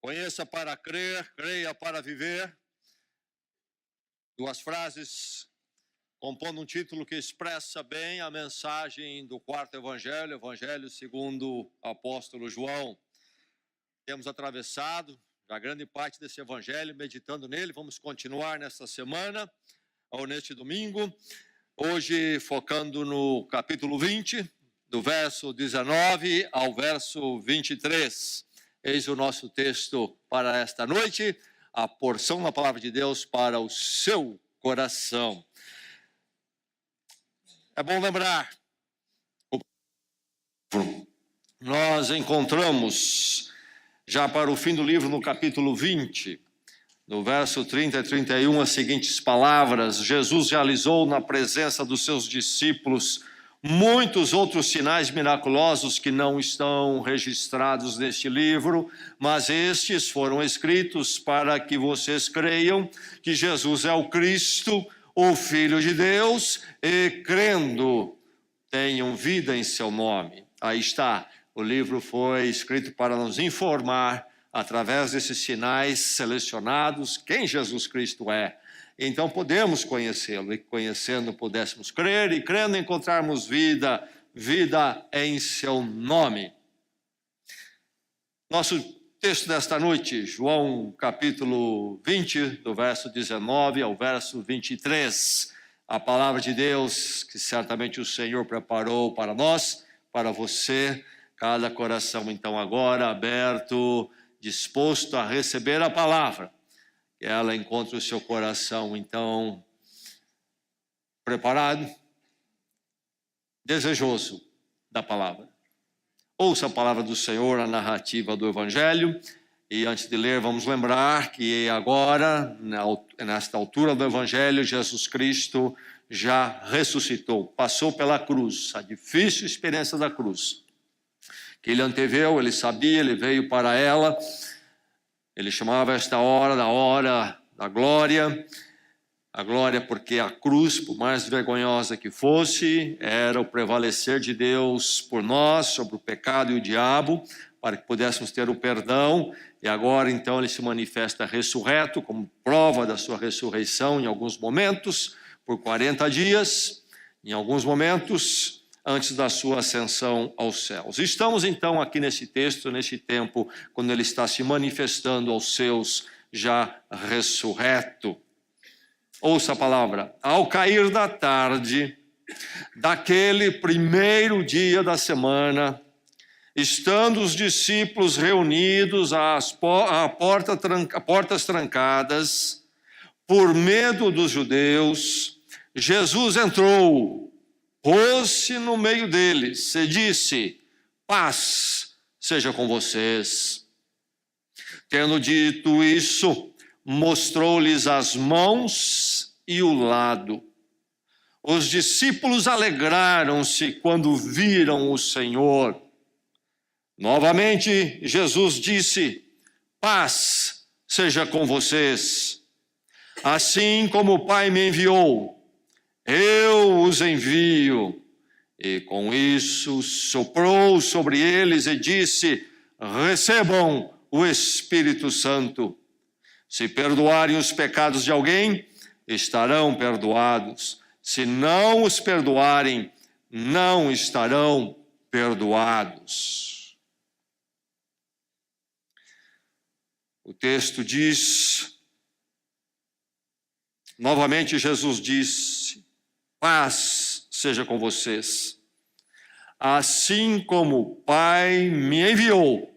Conheça para crer, creia para viver. Duas frases compondo um título que expressa bem a mensagem do quarto evangelho, Evangelho segundo o apóstolo João. Temos atravessado a grande parte desse evangelho, meditando nele. Vamos continuar nesta semana, ou neste domingo. Hoje, focando no capítulo 20, do verso 19 ao verso 23. Eis o nosso texto para esta noite, a porção da palavra de Deus para o seu coração. É bom lembrar, nós encontramos já para o fim do livro, no capítulo 20, no verso 30 e 31, as seguintes palavras: Jesus realizou na presença dos seus discípulos muitos outros sinais miraculosos que não estão registrados neste livro, mas estes foram escritos para que vocês creiam que Jesus é o Cristo, o Filho de Deus, e crendo, tenham vida em seu nome. Aí está, o livro foi escrito para nos informar, através desses sinais selecionados, quem Jesus Cristo é. Então podemos conhecê-lo, e conhecendo pudéssemos crer, e crendo encontrarmos vida, vida em seu nome. Nosso texto desta noite, João capítulo 20, do verso 19 ao verso 23. A palavra de Deus que certamente o Senhor preparou para nós, para você, cada coração então agora aberto, disposto a receber a palavra. Que ela encontre o seu coração, então, preparado, desejoso da palavra. Ouça a palavra do Senhor, a narrativa do Evangelho, e antes de ler, vamos lembrar que agora, nesta altura do Evangelho, Jesus Cristo já ressuscitou, passou pela cruz, a difícil experiência da cruz, que ele anteveu, ele sabia, ele veio para ela. Ele chamava esta hora da hora da glória. A glória porque a cruz, por mais vergonhosa que fosse, era o prevalecer de Deus por nós, sobre o pecado e o diabo, para que pudéssemos ter o perdão. E agora, então, ele se manifesta ressurreto, como prova da sua ressurreição em alguns momentos, por 40 dias, em alguns momentos, antes da sua ascensão aos céus. Estamos então aqui nesse texto, nesse tempo, quando ele está se manifestando aos seus já ressurreto. Ouça a palavra. Ao cair da tarde, daquele primeiro dia da semana, estando os discípulos reunidos portas trancadas, por medo dos judeus, Jesus entrou, pôs-se no meio deles e disse: paz seja com vocês. Tendo dito isso, mostrou-lhes as mãos e o lado. Os discípulos alegraram-se quando viram o Senhor. Novamente, Jesus disse: paz seja com vocês. Assim como o Pai me enviou, eu os envio. E com isso soprou sobre eles e disse: recebam o Espírito Santo. Se perdoarem os pecados de alguém, estarão perdoados. Se não os perdoarem, não estarão perdoados. O texto diz, novamente Jesus disse: paz seja com vocês. Assim como o Pai me enviou,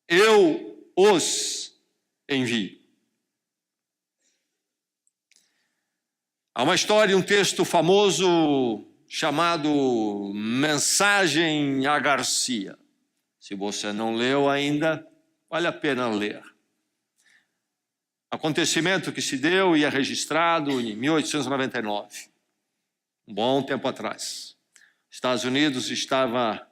eu os envio. Há uma história, um texto famoso chamado Mensagem a Garcia. Se você não leu ainda, vale a pena ler. Acontecimento que se deu e é registrado em 1899. Um bom tempo atrás. Estados Unidos estava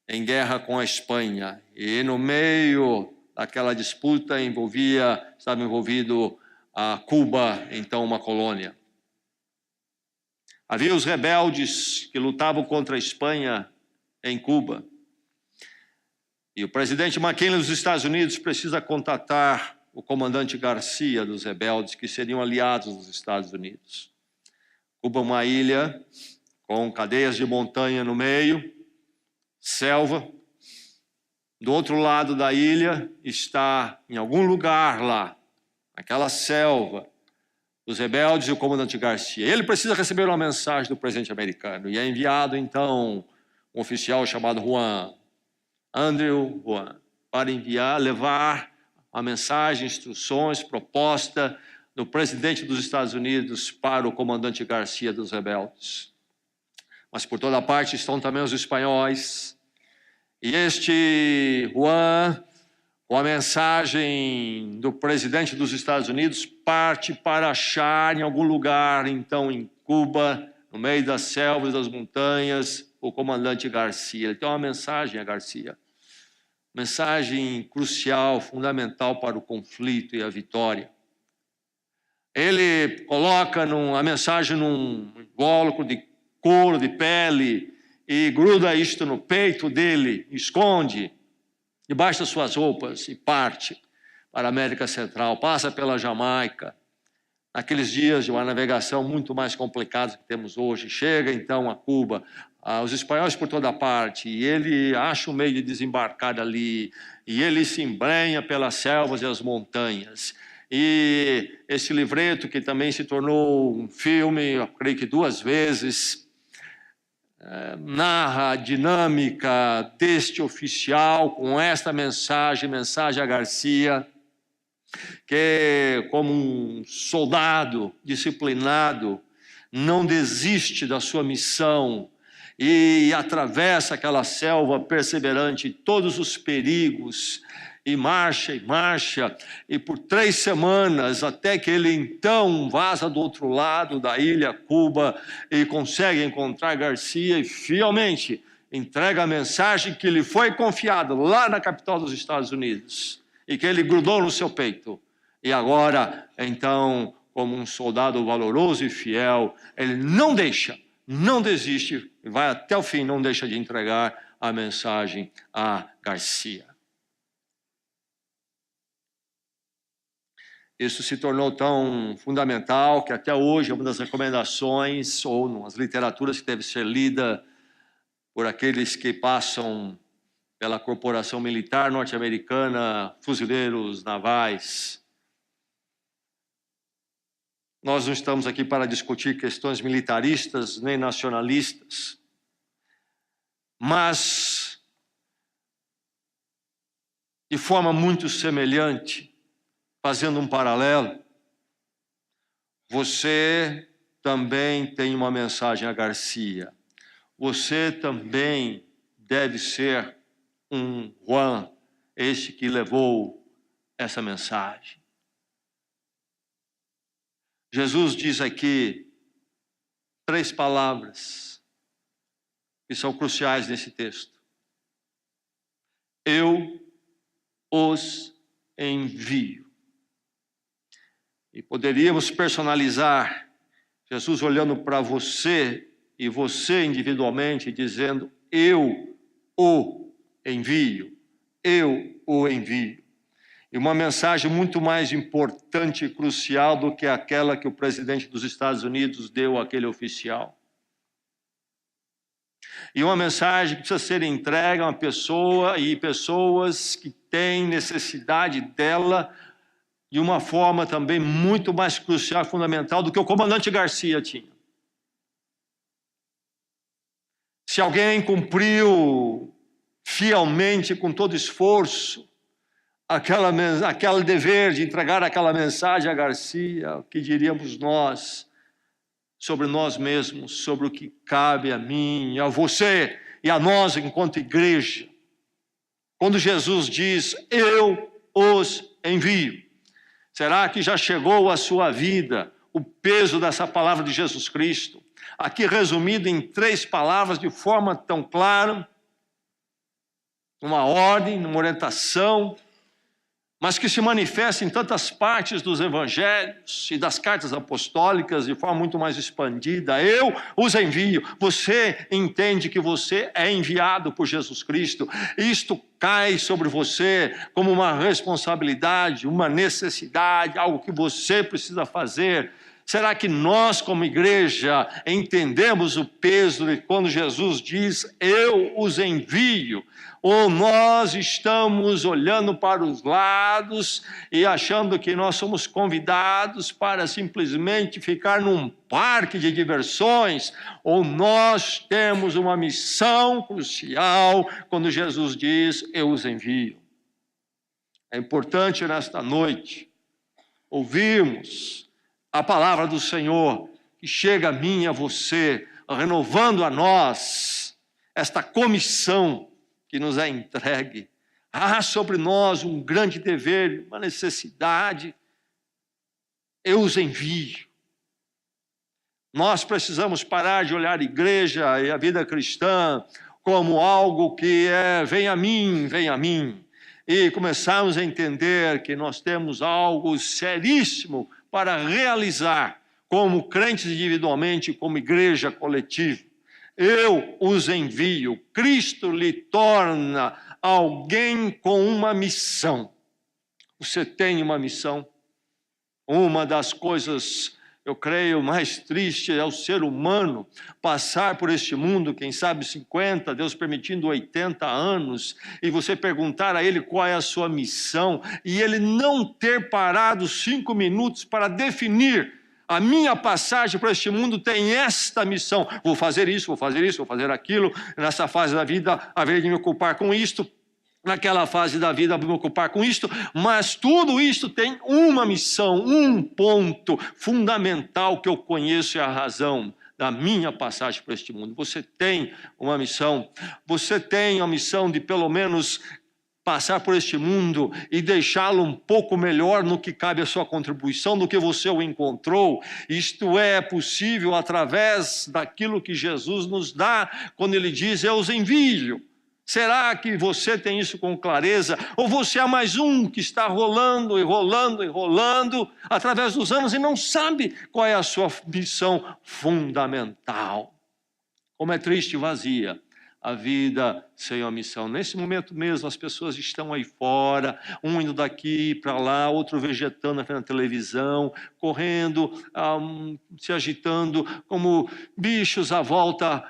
em guerra com a Espanha e no meio daquela disputa estava envolvido a Cuba, então uma colônia. Havia os rebeldes que lutavam contra a Espanha em Cuba. E o presidente McKinley dos Estados Unidos precisa contatar o comandante Garcia dos rebeldes, que seriam aliados dos Estados Unidos. Cuba é uma ilha com cadeias de montanha no meio, selva. Do outro lado da ilha está, em algum lugar lá, aquela selva, os rebeldes e o comandante Garcia. Ele precisa receber uma mensagem do presidente americano e é enviado, então, um oficial chamado Andrew Juan, para levar a mensagem, instruções, proposta do presidente dos Estados Unidos para o comandante Garcia dos rebeldes. Mas por toda parte estão também os espanhóis. E este Juan, com a mensagem do presidente dos Estados Unidos, parte para achar em algum lugar, então, em Cuba, no meio das selvas e das montanhas, o comandante Garcia. Ele tem uma mensagem a Garcia. Mensagem crucial, fundamental para o conflito e a vitória. Ele coloca a mensagem num invólucro de couro, de pele, e gruda isto no peito dele, esconde debaixo das suas roupas e parte para a América Central, passa pela Jamaica, naqueles dias de uma navegação muito mais complicada que temos hoje, chega então a Cuba, os espanhóis por toda parte, e ele acha um meio de desembarcar ali, e ele se embrenha pelas selvas e as montanhas. E esse livreto, que também se tornou um filme, eu creio que 2 vezes, narra a dinâmica deste oficial com esta mensagem a Garcia, que como um soldado disciplinado, não desiste da sua missão e atravessa aquela selva perseverante, todos os perigos, e marcha, e por 3 semanas, até que ele então vaza do outro lado da ilha Cuba e consegue encontrar Garcia e fielmente entrega a mensagem que lhe foi confiada lá na capital dos Estados Unidos e que ele grudou no seu peito. E agora, então, como um soldado valoroso e fiel, ele não desiste, vai até o fim, não deixa de entregar a mensagem a Garcia. Isso se tornou tão fundamental que até hoje é uma das recomendações, ou nas literaturas que deve ser lida por aqueles que passam pela Corporação Militar Norte-Americana, fuzileiros navais. Nós não estamos aqui para discutir questões militaristas nem nacionalistas, mas, de forma muito semelhante, fazendo um paralelo, você também tem uma mensagem a Garcia. Você também deve ser um Juan, este que levou essa mensagem. Jesus diz aqui 3 palavras que são cruciais nesse texto. Eu os envio. E poderíamos personalizar Jesus olhando para você e você individualmente dizendo: eu o envio, eu o envio. E uma mensagem muito mais importante e crucial do que aquela que o presidente dos Estados Unidos deu àquele oficial. E uma mensagem que precisa ser entregue a uma pessoa e pessoas que têm necessidade dela de uma forma também muito mais crucial e fundamental do que o comandante Garcia tinha. Se alguém cumpriu fielmente, com todo esforço, aquele dever de entregar aquela mensagem a Garcia, o que diríamos nós sobre nós mesmos, sobre o que cabe a mim, a você e a nós enquanto igreja? Quando Jesus diz: eu os envio, será que já chegou à sua vida o peso dessa palavra de Jesus Cristo? Aqui resumido em 3 palavras de forma tão clara, uma ordem, uma orientação, mas que se manifesta em tantas partes dos evangelhos e das cartas apostólicas de forma muito mais expandida. Eu os envio. Você entende que você é enviado por Jesus Cristo. Isto cai sobre você como uma responsabilidade, uma necessidade, algo que você precisa fazer. Será que nós, como igreja, entendemos o peso de quando Jesus diz, eu os envio? Ou nós estamos olhando para os lados e achando que nós somos convidados para simplesmente ficar num parque de diversões? Ou nós temos uma missão crucial quando Jesus diz, eu os envio? É importante nesta noite ouvirmos a palavra do Senhor, que chega a mim e a você, renovando a nós esta comissão que nos é entregue. Há sobre nós um grande dever, uma necessidade. Eu os envio. Nós precisamos parar de olhar a igreja e a vida cristã como algo que é vem a mim, e começarmos a entender que nós temos algo seríssimo para realizar como crentes individualmente, como igreja coletiva. Eu os envio. Cristo lhe torna alguém com uma missão. Você tem uma missão. Uma das coisas, eu creio, mais triste é o ser humano passar por este mundo, quem sabe 50, Deus permitindo 80 anos, e você perguntar a ele qual é a sua missão, e ele não ter parado 5 minutos para definir: a minha passagem para este mundo tem esta missão, vou fazer isso, vou fazer aquilo, nessa fase da vida, haver de me ocupar com isto, naquela fase da vida, me ocupar com isto, mas tudo isto tem uma missão, um ponto fundamental que eu conheço, é a razão da minha passagem para este mundo. Você tem uma missão, você tem a missão de pelo menos passar por este mundo e deixá-lo um pouco melhor no que cabe a sua contribuição do que você o encontrou. Isto é possível através daquilo que Jesus nos dá quando ele diz, eu os envio. Será que você tem isso com clareza? Ou você é mais um que está rolando através dos anos e não sabe qual é a sua missão fundamental? Como é triste e vazia a vida sem a missão. Nesse momento mesmo, as pessoas estão aí fora, um indo daqui para lá, outro vegetando na frente da televisão, correndo, se agitando, como bichos à volta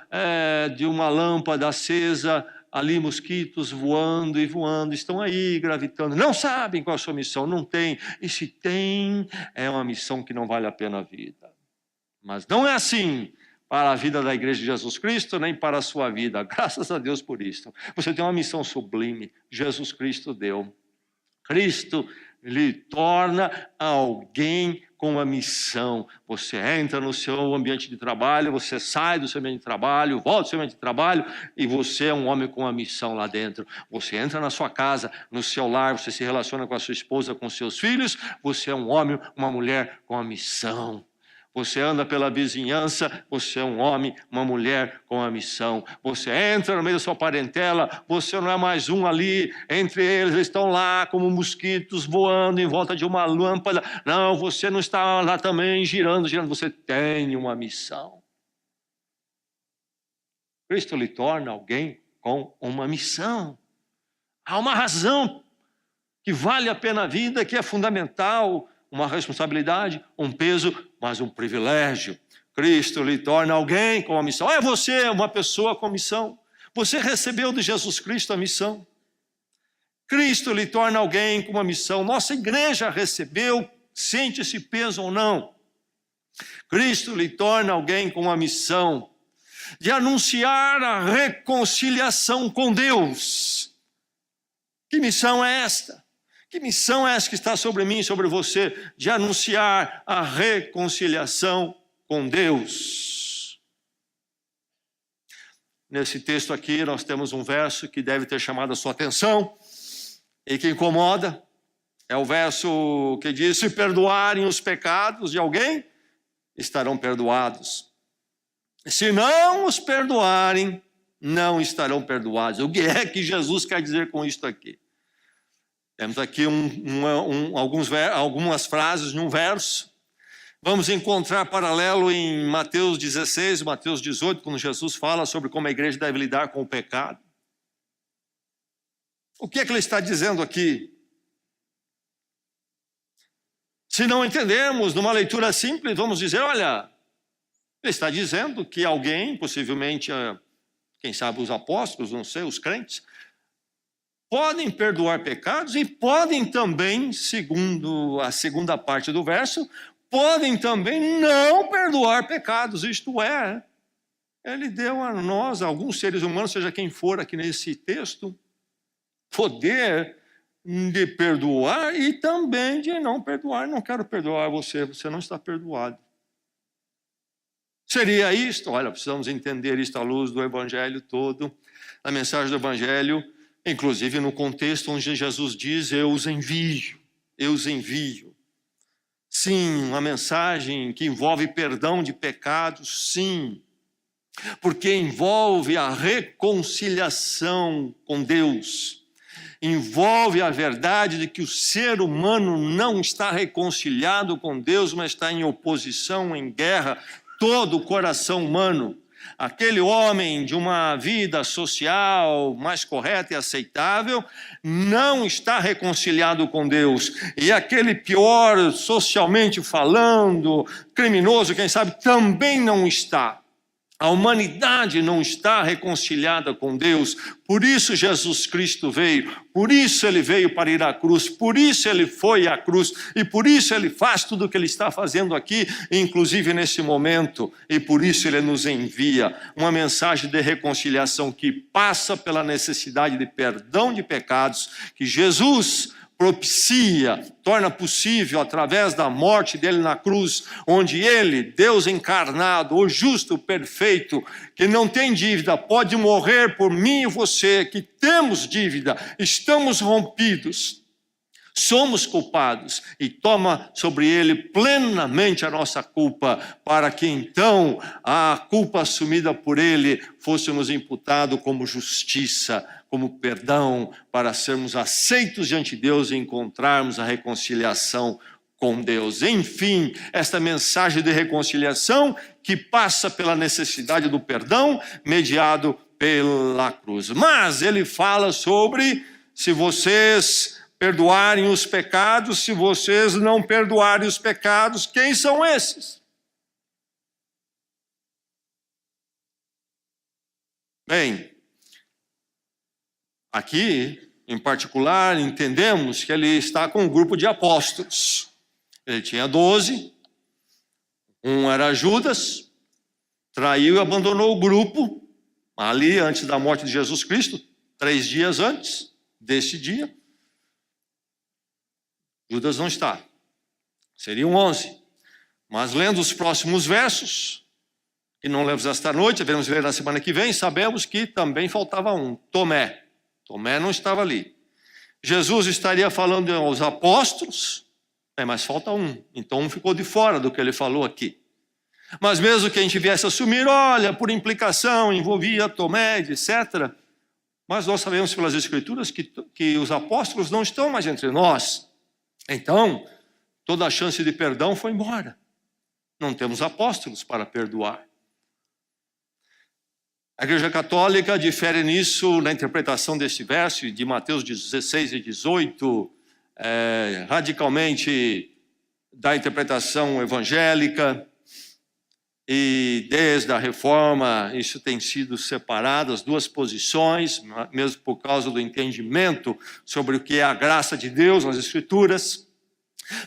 de uma lâmpada acesa, ali mosquitos voando e voando, estão aí gravitando, não sabem qual é a sua missão, não tem, e se tem, é uma missão que não vale a pena a vida. Mas não é assim para a vida da Igreja de Jesus Cristo, nem para a sua vida. Graças a Deus por isso. Você tem uma missão sublime, Jesus Cristo deu. Cristo lhe torna alguém com uma missão. Você entra no seu ambiente de trabalho, você sai do seu ambiente de trabalho, volta do seu ambiente de trabalho e você é um homem com uma missão lá dentro. Você entra na sua casa, no seu lar, você se relaciona com a sua esposa, com seus filhos, você é um homem, uma mulher com uma missão. Você anda pela vizinhança, você é um homem, uma mulher com a missão. Você entra no meio da sua parentela, você não é mais um ali, entre eles estão lá como mosquitos voando em volta de uma lâmpada. Não, você não está lá também girando, você tem uma missão. Cristo lhe torna alguém com uma missão. Há uma razão que vale a pena a vida, que é fundamental, uma responsabilidade, um peso, mas um privilégio. Cristo lhe torna alguém com a missão. É você, uma pessoa com missão. Você recebeu de Jesus Cristo a missão. Cristo lhe torna alguém com uma missão. Nossa igreja recebeu, sente esse peso ou não. Cristo lhe torna alguém com uma missão de anunciar a reconciliação com Deus. Que missão é esta? Que missão é essa que está sobre mim, sobre você, de anunciar a reconciliação com Deus? Nesse texto aqui nós temos um verso que deve ter chamado a sua atenção e que incomoda. É o verso que diz, se perdoarem os pecados de alguém, estarão perdoados. Se não os perdoarem, não estarão perdoados. O que é que Jesus quer dizer com isto aqui? Temos aqui algumas frases num verso. Vamos encontrar paralelo em Mateus 16, Mateus 18, quando Jesus fala sobre como a igreja deve lidar com o pecado. O que é que ele está dizendo aqui? Se não entendermos numa leitura simples, vamos dizer, olha, ele está dizendo que alguém, possivelmente, quem sabe os apóstolos, não sei, os crentes, podem perdoar pecados e podem também, segundo a segunda parte do verso, podem também não perdoar pecados. Isto é, ele deu a nós, a alguns seres humanos, seja quem for aqui nesse texto, poder de perdoar e também de não perdoar. Não quero perdoar você, você não está perdoado. Seria isto? Olha, precisamos entender isto à luz do Evangelho todo, a mensagem do Evangelho, inclusive no contexto onde Jesus diz, eu os envio, eu os envio. Sim, uma mensagem que envolve perdão de pecados, sim, porque envolve a reconciliação com Deus, envolve a verdade de que o ser humano não está reconciliado com Deus, mas está em oposição, em guerra, todo o coração humano. Aquele homem de uma vida social mais correta e aceitável não está reconciliado com Deus. E aquele pior, socialmente falando, criminoso, quem sabe, também não está. A humanidade não está reconciliada com Deus, por isso Jesus Cristo veio, por isso ele veio para ir à cruz, por isso ele foi à cruz e por isso ele faz tudo o que ele está fazendo aqui, inclusive nesse momento, e por isso ele nos envia uma mensagem de reconciliação que passa pela necessidade de perdão de pecados, que Jesus propicia, torna possível através da morte dele na cruz, onde ele, Deus encarnado, o justo, o perfeito, que não tem dívida, pode morrer por mim e você, que temos dívida, estamos rompidos, somos culpados, e toma sobre ele plenamente a nossa culpa, para que então a culpa assumida por ele fosse nos imputado como justiça, como perdão, para sermos aceitos diante de Deus e encontrarmos a reconciliação com Deus. Enfim, esta mensagem de reconciliação que passa pela necessidade do perdão mediado pela cruz. Mas ele fala sobre se vocês perdoarem os pecados, se vocês não perdoarem os pecados, quem são esses? Bem, aqui, em particular, entendemos que ele está com um grupo de apóstolos. Ele tinha 12, um era Judas, traiu e abandonou o grupo, ali antes da morte de Jesus Cristo, 3 dias antes deste dia. Judas não está, seriam 11. Mas lendo os próximos versos, que não lemos esta noite, devemos ler na semana que vem, sabemos que também faltava um, Tomé. Tomé não estava ali. Jesus estaria falando aos apóstolos, mas falta um. Então um ficou de fora do que ele falou aqui. Mas mesmo que a gente viesse assumir, olha, por implicação, envolvia Tomé, etc. Mas nós sabemos pelas Escrituras que os apóstolos não estão mais entre nós. Então, toda a chance de perdão foi embora. Não temos apóstolos para perdoar. A Igreja Católica difere nisso na interpretação deste verso de Mateus 16 e 18, radicalmente da interpretação evangélica, e desde a Reforma isso tem sido separado, as duas posições, mesmo por causa do entendimento sobre o que é a graça de Deus nas Escrituras.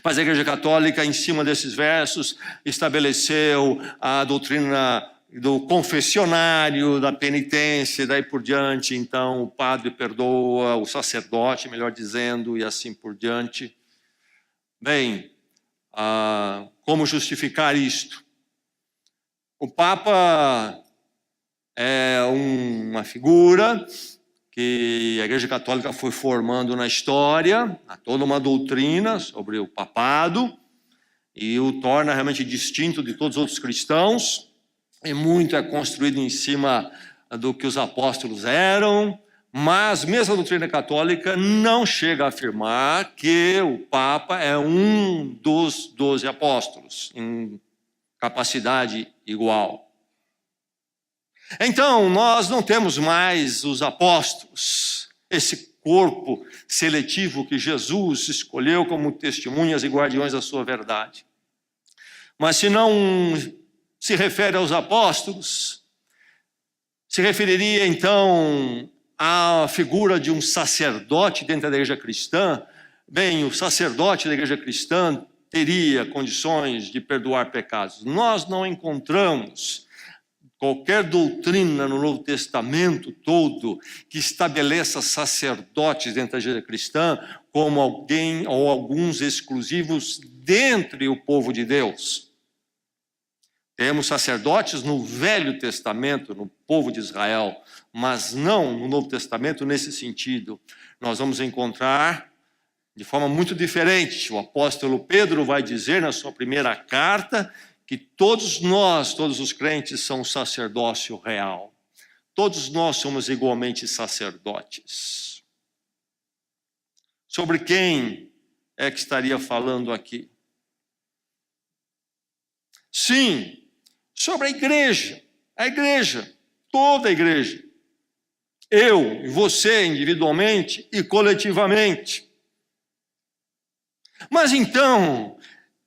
Mas a Igreja Católica, em cima desses versos, estabeleceu a doutrina do confessionário, da penitência, e daí por diante. Então o padre perdoa, o sacerdote, melhor dizendo, e assim por diante. Bem, como justificar isto? O Papa é uma figura que a Igreja Católica foi formando na história, há toda uma doutrina sobre o papado, e o torna realmente distinto de todos os outros cristãos, e muito é construído em cima do que os apóstolos eram, Mas mesmo a doutrina católica não chega a afirmar que o Papa é um dos 12 apóstolos, em capacidade igual. Então, nós não temos mais os apóstolos, esse corpo seletivo que Jesus escolheu como testemunhas e guardiões da sua verdade. Mas se não se refere aos apóstolos, se referiria então à figura de um sacerdote dentro da igreja cristã. Bem, o sacerdote da igreja cristã teria condições de perdoar pecados. Nós não encontramos qualquer doutrina no Novo Testamento todo que estabeleça sacerdotes dentro da igreja cristã como alguém ou alguns exclusivos dentre o povo de Deus. Temos sacerdotes no Velho Testamento, no povo de Israel, mas não no Novo Testamento nesse sentido. Nós vamos encontrar de forma muito diferente. O apóstolo Pedro vai dizer na sua primeira carta que todos nós, todos os crentes, são sacerdócio real. Todos nós somos igualmente sacerdotes. Sobre quem é que estaria falando aqui? Sim, sobre a igreja, toda a igreja. Eu e você individualmente e coletivamente. Mas então,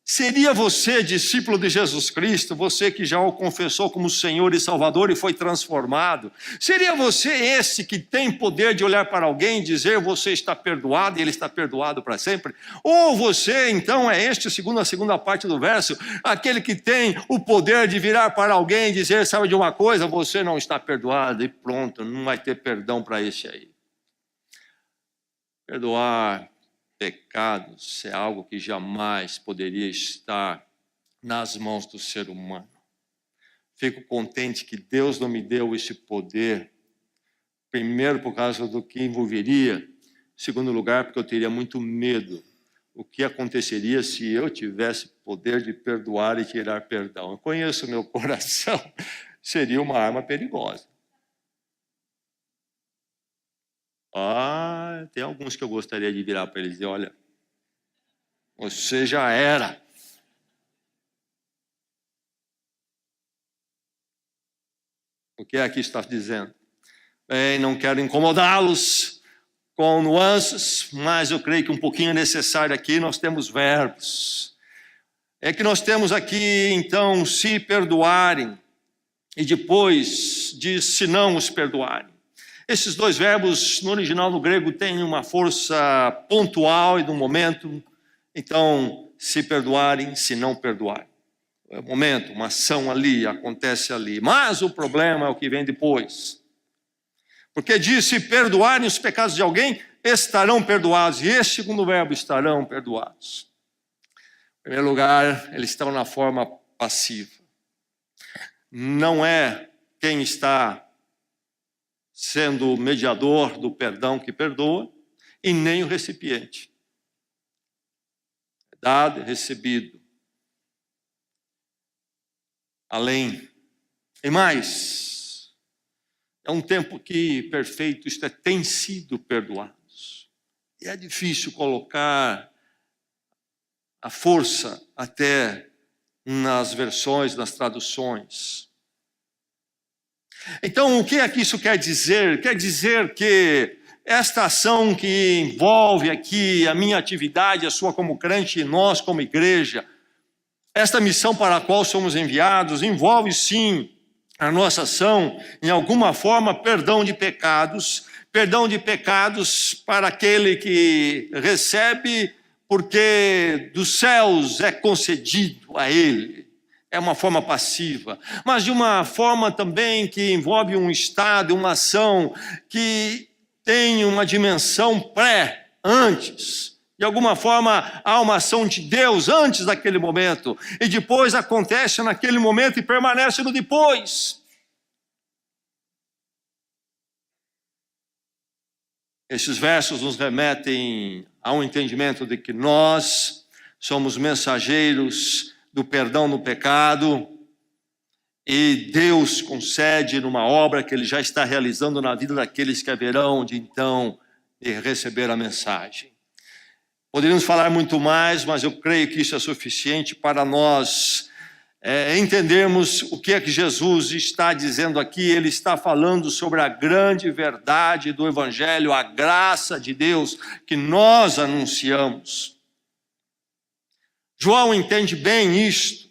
seria você discípulo de Jesus Cristo, você que já o confessou como Senhor e Salvador e foi transformado? Seria você esse que tem poder de olhar para alguém e dizer você está perdoado e ele está perdoado para sempre? Ou você então é este, segundo a segunda parte do verso, aquele que tem o poder de virar para alguém e dizer, sabe de uma coisa, você não está perdoado e pronto, não vai ter perdão para esse aí. Perdoar pecados é algo que jamais poderia estar nas mãos do ser humano. Fico contente que Deus não me deu esse poder, primeiro por causa do que envolveria, em segundo lugar porque eu teria muito medo. O que aconteceria se eu tivesse poder de perdoar e tirar perdão? Eu conheço o meu coração, seria uma arma perigosa. Tem alguns que eu gostaria de virar para eles e dizer, olha, você já era. O que aqui está dizendo? Bem, não quero incomodá-los com nuances, mas eu creio que um pouquinho é necessário aqui, nós temos verbos. É que nós temos aqui, então, se perdoarem, e depois diz, se não os perdoarem. Esses dois verbos, no original no grego, têm uma força pontual e no momento. Então, se perdoarem, se não perdoarem. É um momento, uma ação ali, acontece ali. Mas o problema é o que vem depois. Porque diz, se perdoarem os pecados de alguém, estarão perdoados. E esse segundo verbo, estarão perdoados. Em primeiro lugar, eles estão na forma passiva. Não é quem está sendo o mediador do perdão que perdoa, e nem o recipiente. É dado e recebido. Além. E mais, é um tempo que, perfeito, isto tem sido perdoados. E é difícil colocar a força até nas versões, nas traduções. Então, o que é que isso quer dizer? Quer dizer que esta ação que envolve aqui a minha atividade, a sua como crente e nós como igreja, esta missão para a qual somos enviados, envolve sim a nossa ação, em alguma forma, perdão de pecados para aquele que recebe, porque dos céus é concedido a ele. É uma forma passiva, mas de uma forma também que envolve um estado, uma ação que tem uma dimensão antes. De alguma forma, há uma ação de Deus antes daquele momento, e depois acontece naquele momento e permanece no depois. Esses versos nos remetem a um entendimento de que nós somos mensageiros do perdão no pecado, e Deus concede numa obra que Ele já está realizando na vida daqueles que haverão de então receber a mensagem. Poderíamos falar muito mais, mas eu creio que isso é suficiente para nós entendermos o que é que Jesus está dizendo aqui. Ele está falando sobre a grande verdade do Evangelho, a graça de Deus que nós anunciamos. João entende bem isto,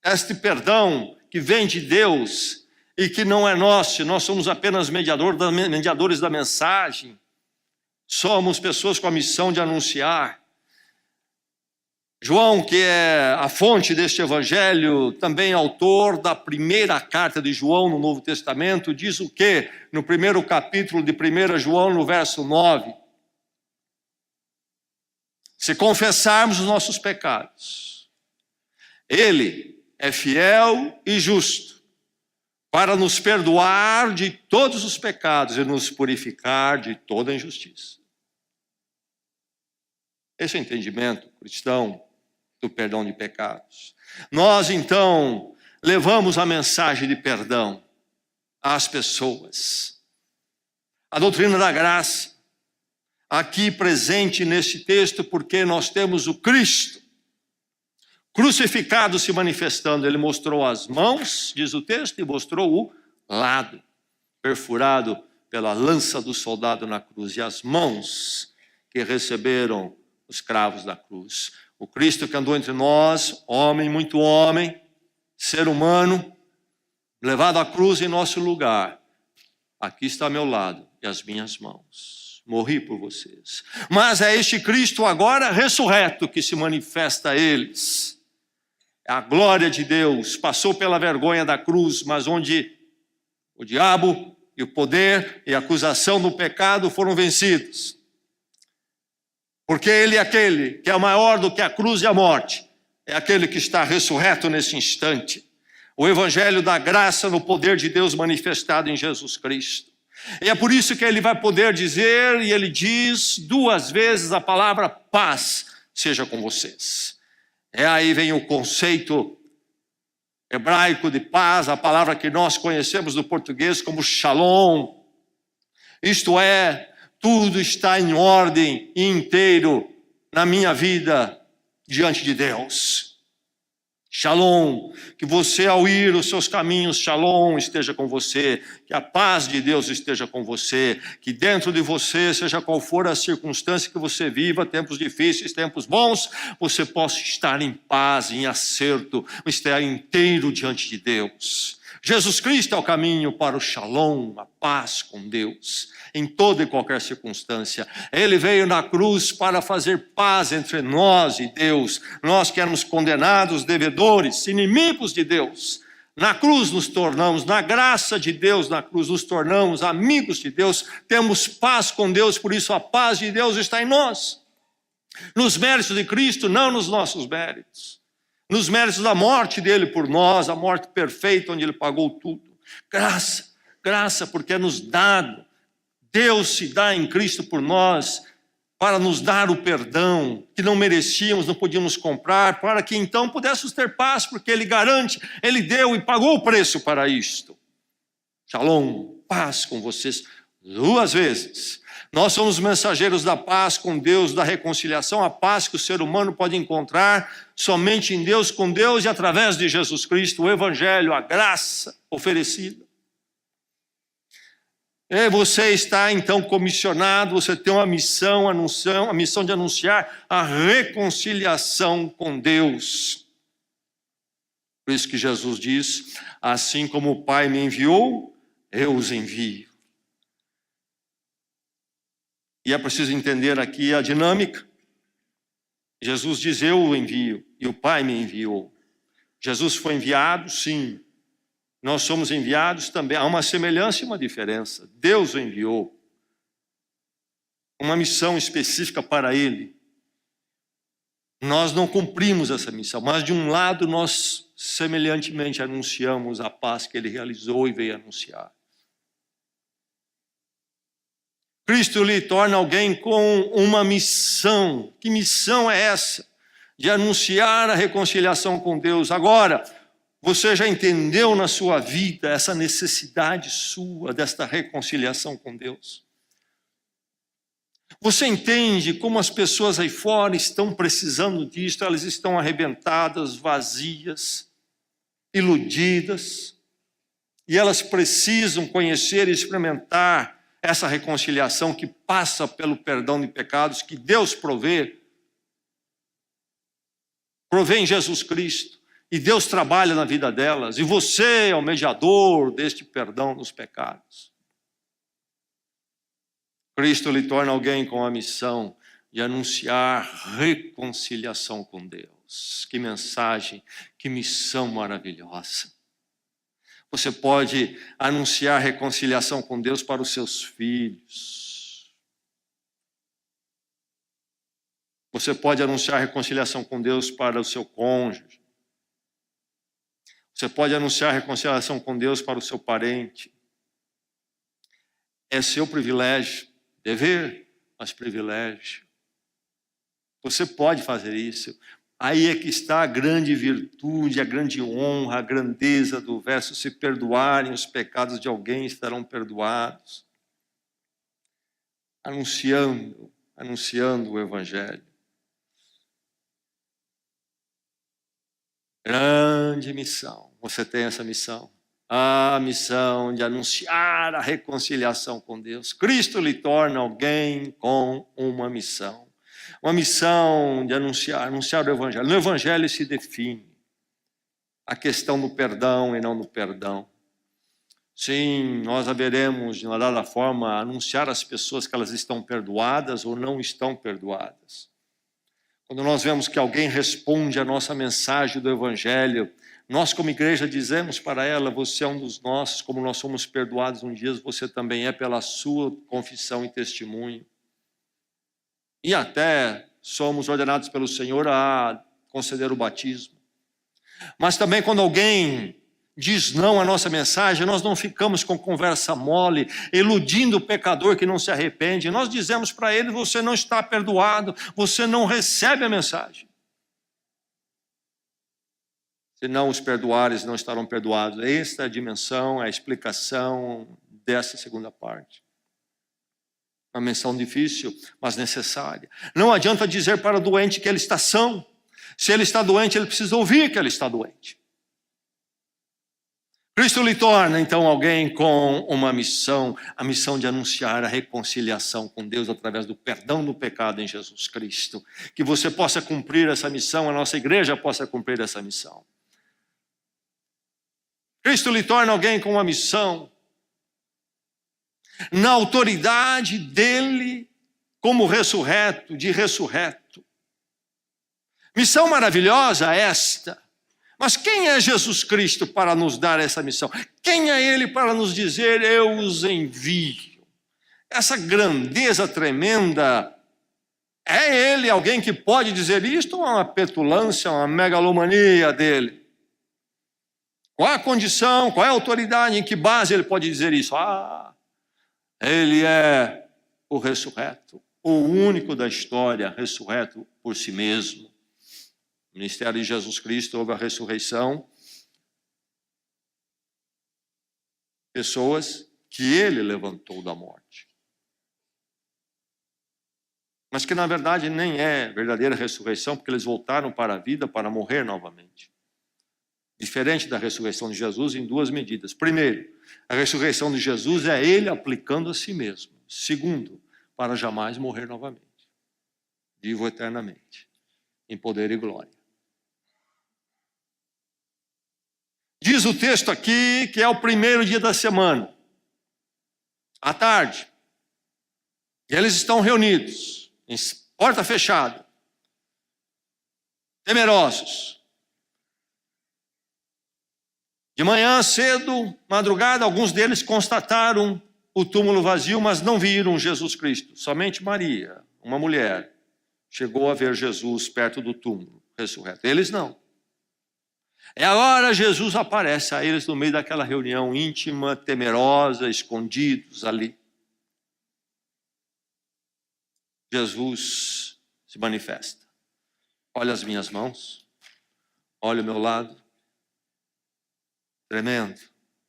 este perdão que vem de Deus e que não é nosso, nós somos apenas mediadores da mensagem. Somos pessoas com a missão de anunciar. João, que é a fonte deste evangelho, também autor da primeira carta de João no Novo Testamento, diz o quê? No primeiro capítulo de 1 João, no verso 9. Se confessarmos os nossos pecados, Ele é fiel e justo para nos perdoar de todos os pecados e nos purificar de toda injustiça. Esse é o entendimento cristão do perdão de pecados. Nós, então, levamos a mensagem de perdão às pessoas. A doutrina da graça, aqui presente neste texto, porque nós temos o Cristo crucificado se manifestando. Ele mostrou as mãos, diz o texto, e mostrou o lado, perfurado pela lança do soldado na cruz, e as mãos que receberam os cravos da cruz. O Cristo que andou entre nós, homem, muito homem, ser humano, levado à cruz em nosso lugar. Aqui está ao meu lado e as minhas mãos. Morri por vocês. Mas é este Cristo agora ressurreto que se manifesta a eles. A glória de Deus passou pela vergonha da cruz, mas onde o diabo e o poder e a acusação do pecado foram vencidos. Porque Ele é aquele que é maior do que a cruz e a morte. É aquele que está ressurreto nesse instante. O evangelho da graça no poder de Deus manifestado em Jesus Cristo. E é por isso que Ele vai poder dizer, e Ele diz 2 vezes a palavra paz seja com vocês. Aí vem o conceito hebraico de paz, a palavra que nós conhecemos do português como shalom. Isto é, tudo está em ordem e inteiro na minha vida diante de Deus. Shalom, que você ao ir os seus caminhos, shalom esteja com você, que a paz de Deus esteja com você, que dentro de você, seja qual for a circunstância que você viva, tempos difíceis, tempos bons, você possa estar em paz, em acerto, estar inteiro diante de Deus. Jesus Cristo é o caminho para o shalom, a paz com Deus, em toda e qualquer circunstância. Ele veio na cruz para fazer paz entre nós e Deus. Nós que éramos condenados, devedores, inimigos de Deus. Na cruz nos tornamos, na graça de Deus, na cruz nos tornamos amigos de Deus. Temos paz com Deus, por isso a paz de Deus está em nós. Nos méritos de Cristo, não nos nossos méritos. Nos méritos da morte dele por nós, a morte perfeita onde ele pagou tudo. Graça, graça porque é nos dado. Deus se dá em Cristo por nós para nos dar o perdão que não merecíamos, não podíamos comprar, para que então pudéssemos ter paz, porque Ele garante, Ele deu e pagou o preço para isto. Shalom, paz com vocês 2 vezes. Nós somos mensageiros da paz com Deus, da reconciliação, a paz que o ser humano pode encontrar somente em Deus, com Deus e através de Jesus Cristo, o Evangelho, a graça oferecida. E você está então comissionado, você tem uma missão, a missão de anunciar a reconciliação com Deus. Por isso que Jesus diz, assim como o Pai me enviou, eu os envio. E é preciso entender aqui a dinâmica. Jesus diz, eu o envio, e o Pai me enviou. Jesus foi enviado, sim. Nós somos enviados também. Há uma semelhança e uma diferença. Deus o enviou. Uma missão específica para Ele. Nós não cumprimos essa missão, mas de um lado nós semelhantemente anunciamos a paz que Ele realizou e veio anunciar. Cristo lhe torna alguém com uma missão. Que missão é essa? De anunciar a reconciliação com Deus. Agora, Você já entendeu na sua vida essa necessidade sua desta reconciliação com Deus? Você entende como as pessoas aí fora estão precisando disso? Elas estão arrebentadas, vazias, iludidas, e elas precisam conhecer e experimentar essa reconciliação que passa pelo perdão de pecados que Deus provê em Jesus Cristo. E Deus trabalha na vida delas. E você é o mediador deste perdão dos pecados. Cristo lhe torna alguém com a missão de anunciar reconciliação com Deus. Que mensagem, que missão maravilhosa. Você pode anunciar reconciliação com Deus para os seus filhos. Você pode anunciar reconciliação com Deus para o seu cônjuge. Você pode anunciar reconciliação com Deus para o seu parente. É seu privilégio, dever, mas privilégio. Você pode fazer isso. Aí é que está a grande virtude, a grande honra, a grandeza do verso: se perdoarem os pecados de alguém, estarão perdoados. Anunciando o Evangelho. Grande missão. Você tem essa missão. A missão de anunciar a reconciliação com Deus. Cristo lhe torna alguém com uma missão. Uma missão de anunciar o Evangelho. No Evangelho se define a questão do perdão e não do perdão. Sim, nós haveremos, de uma dada forma, anunciar às pessoas que elas estão perdoadas ou não estão perdoadas. Quando nós vemos que alguém responde à nossa mensagem do Evangelho, nós como igreja dizemos para ela: você é um dos nossos, como nós somos perdoados um dia, você também é, pela sua confissão e testemunho. E até somos ordenados pelo Senhor a conceder o batismo. Mas também quando alguém diz não à nossa mensagem, nós não ficamos com conversa mole, iludindo o pecador que não se arrepende. Nós dizemos para ele: você não está perdoado, você não recebe a mensagem. Se não os perdoares, não estarão perdoados. Esta é a dimensão, a explicação dessa segunda parte. Uma menção difícil, mas necessária. Não adianta dizer para o doente que ele está são. Se ele está doente, ele precisa ouvir que ele está doente. Cristo lhe torna, então, alguém com uma missão, a missão de anunciar a reconciliação com Deus através do perdão do pecado em Jesus Cristo. Que você possa cumprir essa missão, a nossa igreja possa cumprir essa missão. Cristo lhe torna alguém com uma missão, na autoridade dele como ressurreto, de ressurreto. Missão maravilhosa esta. Mas quem é Jesus Cristo para nos dar essa missão? Quem é Ele para nos dizer: eu os envio? Essa grandeza tremenda, é Ele alguém que pode dizer isto ou é uma petulância, uma megalomania dele? Qual a condição, qual é a autoridade, em que base ele pode dizer isso? Ele é o ressurreto, o único da história ressurreto por si mesmo. No ministério de Jesus Cristo houve a ressurreição. Pessoas que ele levantou da morte. Mas que na verdade nem é verdadeira ressurreição, porque eles voltaram para a vida para morrer novamente. Diferente da ressurreição de Jesus em duas medidas. Primeiro, a ressurreição de Jesus é ele aplicando a si mesmo. Segundo, para jamais morrer novamente. Vivo eternamente, em poder e glória. Diz o texto aqui que é o primeiro dia da semana, à tarde. E eles estão reunidos, em porta fechada, temerosos. De manhã cedo, madrugada, alguns deles constataram o túmulo vazio, mas não viram Jesus Cristo. Somente Maria, uma mulher, chegou a ver Jesus perto do túmulo, ressurreto. Eles não. E agora Jesus aparece a eles no meio daquela reunião íntima, temerosa, escondidos ali. Jesus se manifesta. Olha as minhas mãos, olha o meu lado. Tremendo.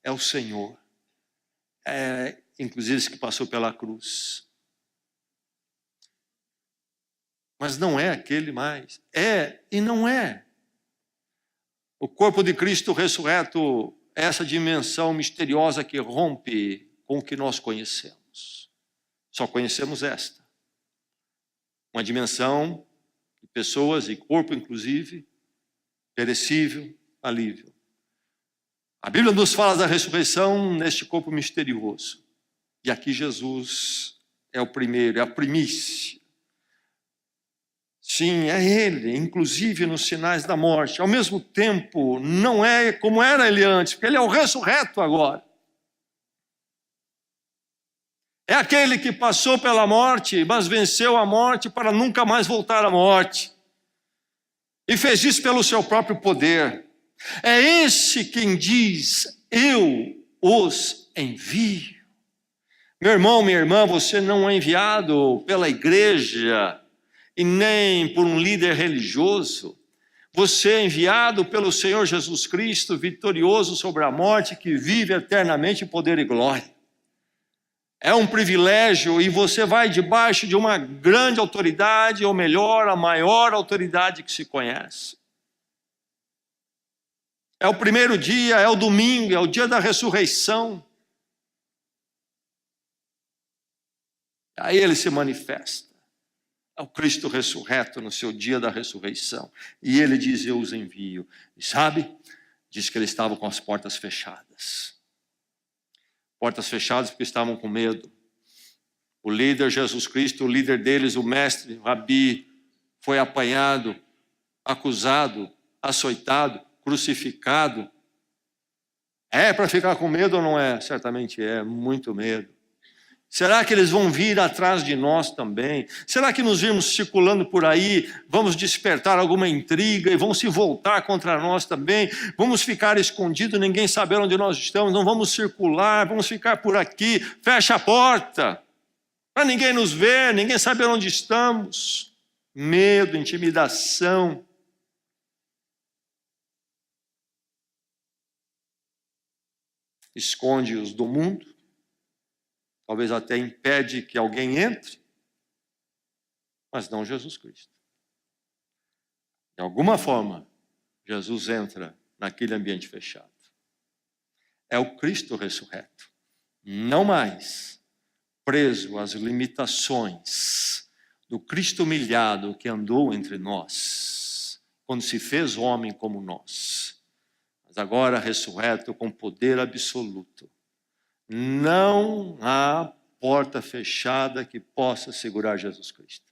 É o Senhor. É, inclusive, esse que passou pela cruz. Mas não é aquele mais. É e não é. O corpo de Cristo ressurreto é essa dimensão misteriosa que rompe com o que nós conhecemos. Só conhecemos esta. Uma dimensão de pessoas e corpo, inclusive, perecível, falível. A Bíblia nos fala da ressurreição neste corpo misterioso. E aqui Jesus é o primeiro, é a primícia. Sim, é Ele, inclusive nos sinais da morte. Ao mesmo tempo, não é como era Ele antes, porque Ele é o ressurreto agora. É aquele que passou pela morte, mas venceu a morte para nunca mais voltar à morte. E fez isso pelo seu próprio poder. É esse quem diz, eu os envio. Meu irmão, minha irmã, você não é enviado pela igreja e nem por um líder religioso. Você é enviado pelo Senhor Jesus Cristo, vitorioso sobre a morte, que vive eternamente em poder e glória. É um privilégio e você vai debaixo de uma grande autoridade, ou melhor, a maior autoridade que se conhece. É o primeiro dia, é o domingo, é o dia da ressurreição. Aí ele se manifesta. É o Cristo ressurreto no seu dia da ressurreição. E ele diz, eu os envio. E sabe? Diz que eles estavam com as portas fechadas. Portas fechadas porque estavam com medo. O líder Jesus Cristo, o líder deles, o mestre, o Rabi, foi apanhado, acusado, açoitado, crucificado. É para ficar com medo ou não é? Certamente é, muito medo. Será que eles vão vir atrás de nós também? Será que nos virmos circulando por aí, vamos despertar alguma intriga e vão se voltar contra nós também? Vamos ficar escondidos, ninguém saber onde nós estamos, não vamos circular, vamos ficar por aqui, fecha a porta, para ninguém nos ver, ninguém saber onde estamos. Medo, intimidação. Esconde-os do mundo. Talvez até impede que alguém entre, mas não Jesus Cristo. De alguma forma, Jesus entra naquele ambiente fechado. É o Cristo ressurreto, não mais preso às limitações do Cristo humilhado que andou entre nós, quando se fez homem como nós, mas agora ressurreto com poder absoluto. Não há porta fechada que possa segurar Jesus Cristo.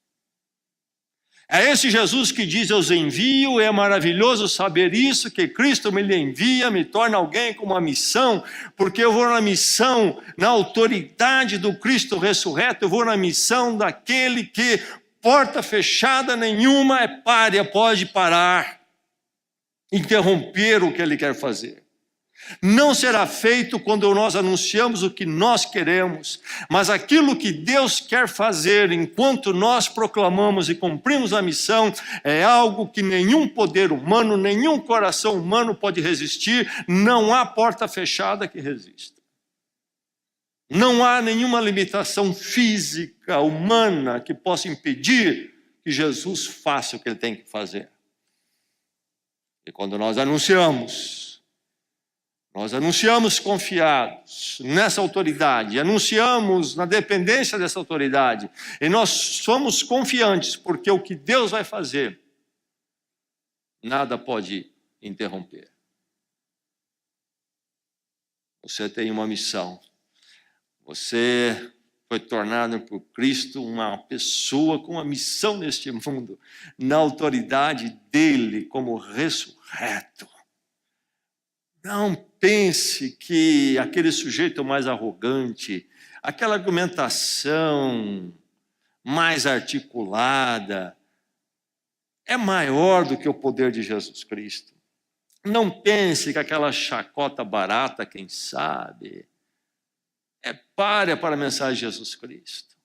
É esse Jesus que diz, eu os envio, é maravilhoso saber isso, que Cristo me envia, me torna alguém com uma missão, porque eu vou na missão, na autoridade do Cristo ressurreto, eu vou na missão daquele que porta fechada nenhuma é párea, pode parar, interromper o que ele quer fazer. Não será feito quando nós anunciamos o que nós queremos, mas aquilo que Deus quer fazer enquanto nós proclamamos e cumprimos a missão é algo que nenhum poder humano, nenhum coração humano pode resistir. Não há porta fechada que resista. Não há nenhuma limitação física, humana, que possa impedir que Jesus faça o que ele tem que fazer. E quando nós anunciamos confiados nessa autoridade, anunciamos na dependência dessa autoridade, e nós somos confiantes, porque o que Deus vai fazer, nada pode interromper. Você tem uma missão, você foi tornado por Cristo uma pessoa com uma missão neste mundo, na autoridade dele como ressurreto. Não pense que aquele sujeito mais arrogante, aquela argumentação mais articulada, é maior do que o poder de Jesus Cristo. Não pense que aquela chacota barata, quem sabe, é párea para a mensagem de Jesus Cristo.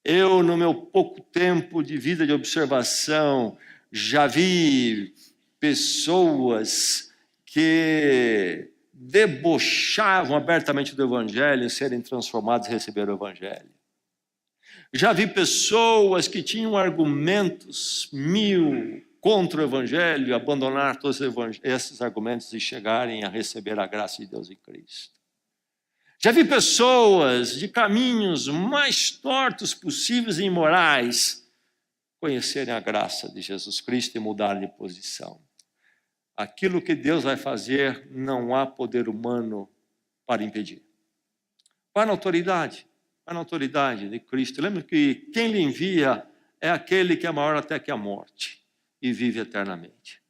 Eu, no meu pouco tempo de vida de observação, já vi pessoas que debochavam abertamente do Evangelho em serem transformados e receber o Evangelho. Já vi pessoas que tinham argumentos mil contra o Evangelho, abandonar todos esses argumentos e chegarem a receber a graça de Deus em Cristo. Já vi pessoas de caminhos mais tortos possíveis e imorais conhecerem a graça de Jesus Cristo e mudarem de posição. Aquilo que Deus vai fazer, não há poder humano para impedir. Vai na autoridade de Cristo. Lembra que quem lhe envia é aquele que é maior até que a morte e vive eternamente.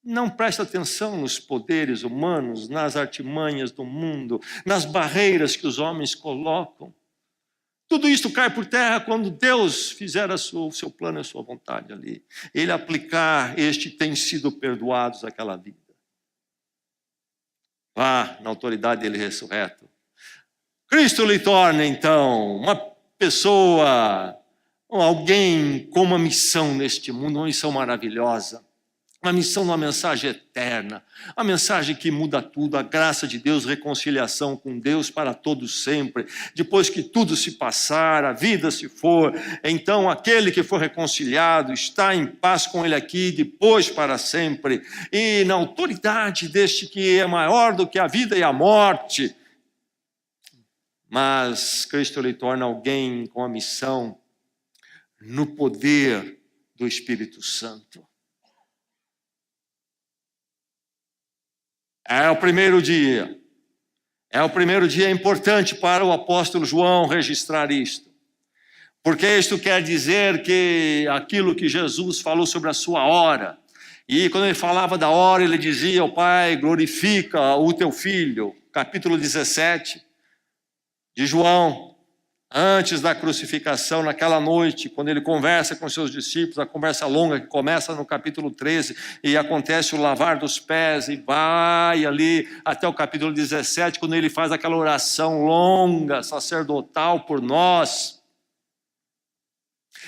Não presta atenção nos poderes humanos, nas artimanhas do mundo, nas barreiras que os homens colocam. Tudo isso cai por terra quando Deus fizer o seu plano e a sua vontade ali. Ele aplicar tem sido perdoados aquela vida. Vá na autoridade dele ressurreto. Cristo lhe torna, então, uma pessoa, alguém com uma missão neste mundo, uma missão maravilhosa. Uma missão, uma mensagem eterna, a mensagem que muda tudo, a graça de Deus, reconciliação com Deus para todos sempre. Depois que tudo se passar, a vida se for, então aquele que for reconciliado está em paz com ele aqui, depois para sempre. E na autoridade deste que é maior do que a vida e a morte. Mas Cristo lhe torna alguém com a missão no poder do Espírito Santo. É o primeiro dia. É o primeiro dia importante para o apóstolo João registrar isto. Porque isto quer dizer que aquilo que Jesus falou sobre a sua hora. E quando ele falava da hora, ele dizia: "O Pai, glorifica o teu Filho." Capítulo 17 de João. Antes da crucificação, naquela noite, quando ele conversa com seus discípulos, a conversa longa que começa no capítulo 13, e acontece o lavar dos pés, e vai ali até o capítulo 17, quando ele faz aquela oração longa, sacerdotal por nós.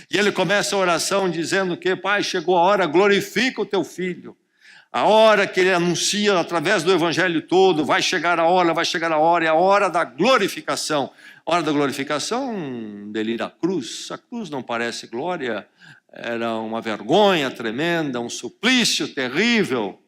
E ele começa a oração dizendo que: "Pai, chegou a hora, glorifica o teu Filho." A hora que ele anuncia através do Evangelho todo, vai chegar a hora, é a hora da glorificação. A hora da glorificação dele ir à cruz. A cruz não parece glória, era uma vergonha tremenda, um suplício terrível.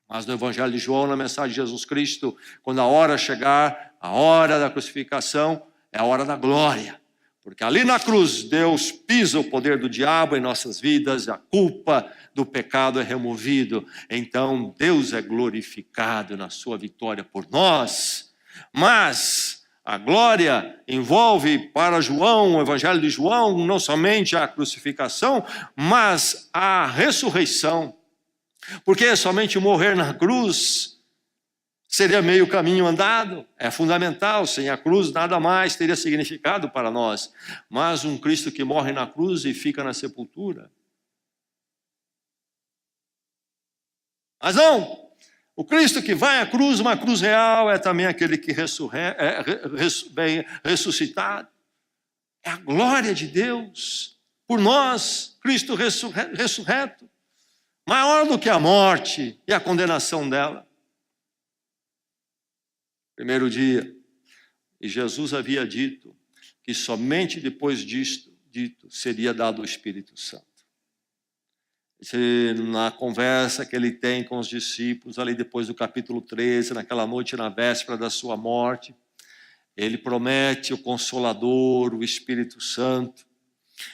Mas no Evangelho de João, na mensagem de Jesus Cristo, quando a hora chegar, a hora da crucificação é a hora da glória. Porque ali na cruz, Deus pisa o poder do diabo em nossas vidas, a culpa do pecado é removido. Então, Deus é glorificado na sua vitória por nós. Mas a glória envolve para João, o Evangelho de João, não somente a crucificação, mas a ressurreição. Porque somente morrer na cruz seria meio caminho andado, é fundamental. Sem a cruz nada mais teria significado para nós. Mas um Cristo que morre na cruz e fica na sepultura. Mas não, o Cristo que vai à cruz, uma cruz real, é também aquele que vem ressuscitado. É a glória de Deus por nós, Cristo ressurreto, maior do que a morte e a condenação dela. Primeiro dia, e Jesus havia dito que somente depois disto seria dado o Espírito Santo. Na conversa que ele tem com os discípulos, ali depois do capítulo 13, naquela noite na véspera da sua morte, ele promete o Consolador, o Espírito Santo,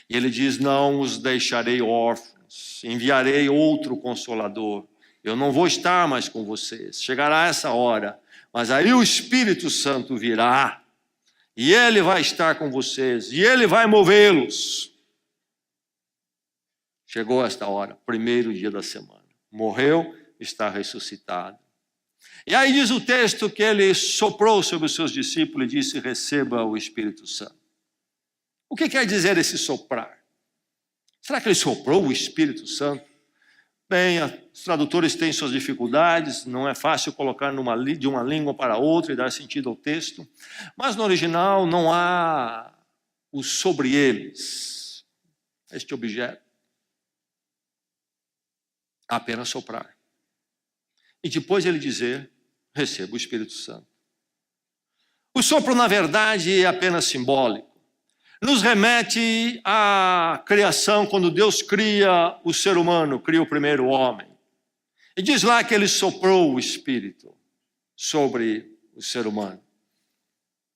e ele diz: "Não os deixarei órfãos, enviarei outro Consolador. Eu não vou estar mais com vocês, chegará essa hora, mas aí o Espírito Santo virá, e ele vai estar com vocês, e ele vai movê-los." Chegou esta hora, primeiro dia da semana. Morreu, está ressuscitado. E aí diz o texto que ele soprou sobre os seus discípulos e disse: "Receba o Espírito Santo." O que quer dizer esse soprar? Será que ele soprou o Espírito Santo? Bem, os tradutores têm suas dificuldades, não é fácil colocar de uma língua para outra e dar sentido ao texto. Mas no original não há o sobre eles, este objeto. Apenas soprar. E depois ele dizer: receba o Espírito Santo. O sopro, na verdade, é apenas simbólico. Nos remete à criação, quando Deus cria o ser humano, cria o primeiro homem. E diz lá que ele soprou o Espírito sobre o ser humano.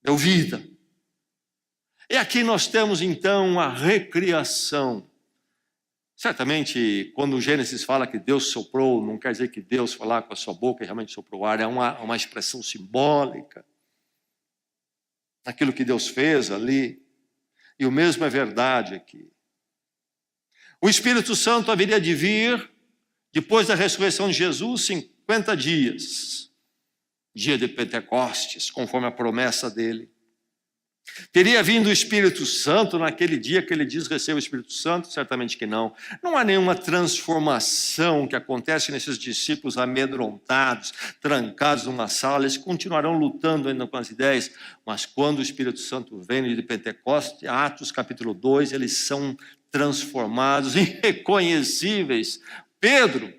Deu vida. E aqui nós temos, então, a recriação. Certamente, quando o Gênesis fala que Deus soprou, não quer dizer que Deus foi lá com a sua boca e realmente soprou o ar, é uma expressão simbólica. Aquilo que Deus fez ali. E o mesmo é verdade aqui. O Espírito Santo haveria de vir, depois da ressurreição de Jesus, 50 dias. Dia de Pentecostes, conforme a promessa dele. Teria vindo o Espírito Santo naquele dia que ele diz receba o Espírito Santo? Certamente que não. Não há nenhuma transformação que acontece nesses discípulos amedrontados, trancados numa sala. Eles continuarão lutando ainda com as ideias, mas quando o Espírito Santo vem no dia de Pentecostes, Atos capítulo 2, eles são transformados, irreconhecíveis. Pedro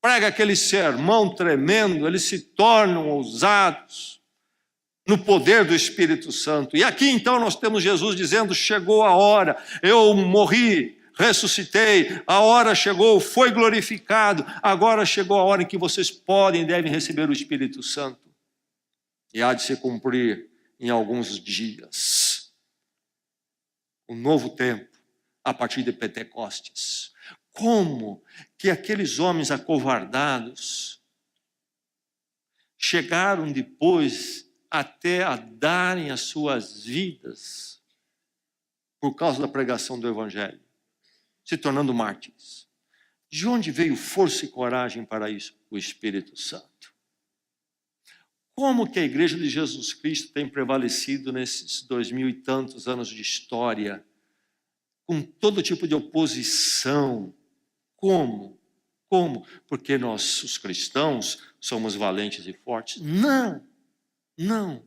prega aquele sermão tremendo, eles se tornam ousados no poder do Espírito Santo. E aqui então nós temos Jesus dizendo, chegou a hora, eu morri, ressuscitei, a hora chegou, foi glorificado, agora chegou a hora em que vocês podem e devem receber o Espírito Santo. E há de se cumprir em alguns dias. Um novo tempo, a partir de Pentecostes. Como que aqueles homens acovardados chegaram depois até a darem as suas vidas por causa da pregação do Evangelho, se tornando mártires. De onde veio força e coragem para isso? O Espírito Santo. Como que a Igreja de Jesus Cristo tem prevalecido nesses 2000 e tantos anos de história, com todo tipo de oposição? Como? Como? Porque nós, os cristãos, somos valentes e fortes? Não. Não,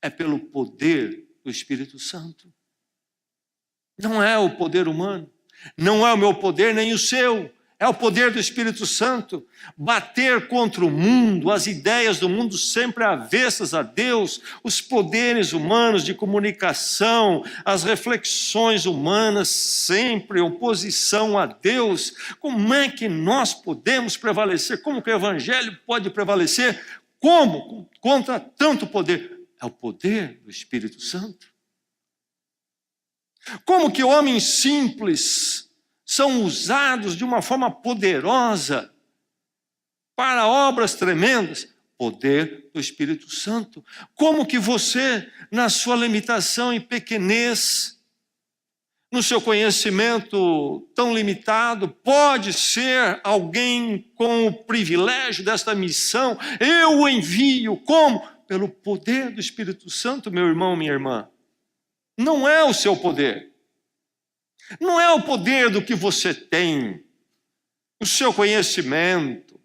é pelo poder do Espírito Santo. Não é o poder humano, não é o meu poder nem o seu, é o poder do Espírito Santo. Bater contra o mundo, as ideias do mundo sempre avessas a Deus, os poderes humanos de comunicação, as reflexões humanas sempre em oposição a Deus. Como é que nós podemos prevalecer? Como que o Evangelho pode prevalecer? Como? Contra tanto poder. É o poder do Espírito Santo. Como que homens simples são usados de uma forma poderosa para obras tremendas? Poder do Espírito Santo. Como que você, na sua limitação e pequenez, no seu conhecimento tão limitado, pode ser alguém com o privilégio desta missão? Eu o envio. Como? Pelo poder do Espírito Santo, meu irmão, minha irmã. Não é o seu poder. Não é o poder do que você tem, o seu conhecimento,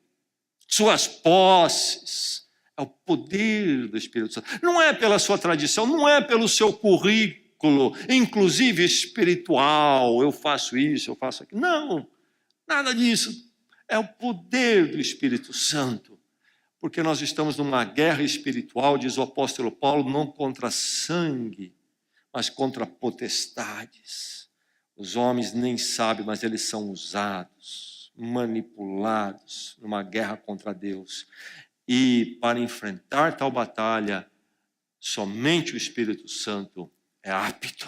suas posses. É o poder do Espírito Santo. Não é pela sua tradição, não é pelo seu currículo, inclusive espiritual, eu faço isso, eu faço aquilo. Não, nada disso. É o poder do Espírito Santo. Porque nós estamos numa guerra espiritual, diz o apóstolo Paulo, não contra sangue, mas contra potestades. Os homens nem sabem, mas eles são usados, manipulados numa guerra contra Deus. E para enfrentar tal batalha, somente o Espírito Santo é apto.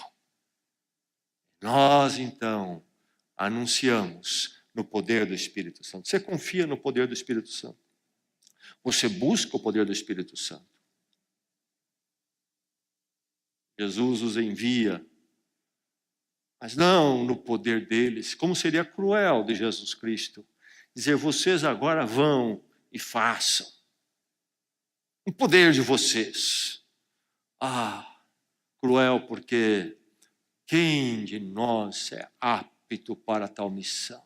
Nós, então, anunciamos no poder do Espírito Santo. Você confia no poder do Espírito Santo? Você busca o poder do Espírito Santo? Jesus os envia, mas não no poder deles. Como seria cruel de Jesus Cristo dizer, vocês agora vão e façam. O poder de vocês. Cruel porque quem de nós é apto para tal missão?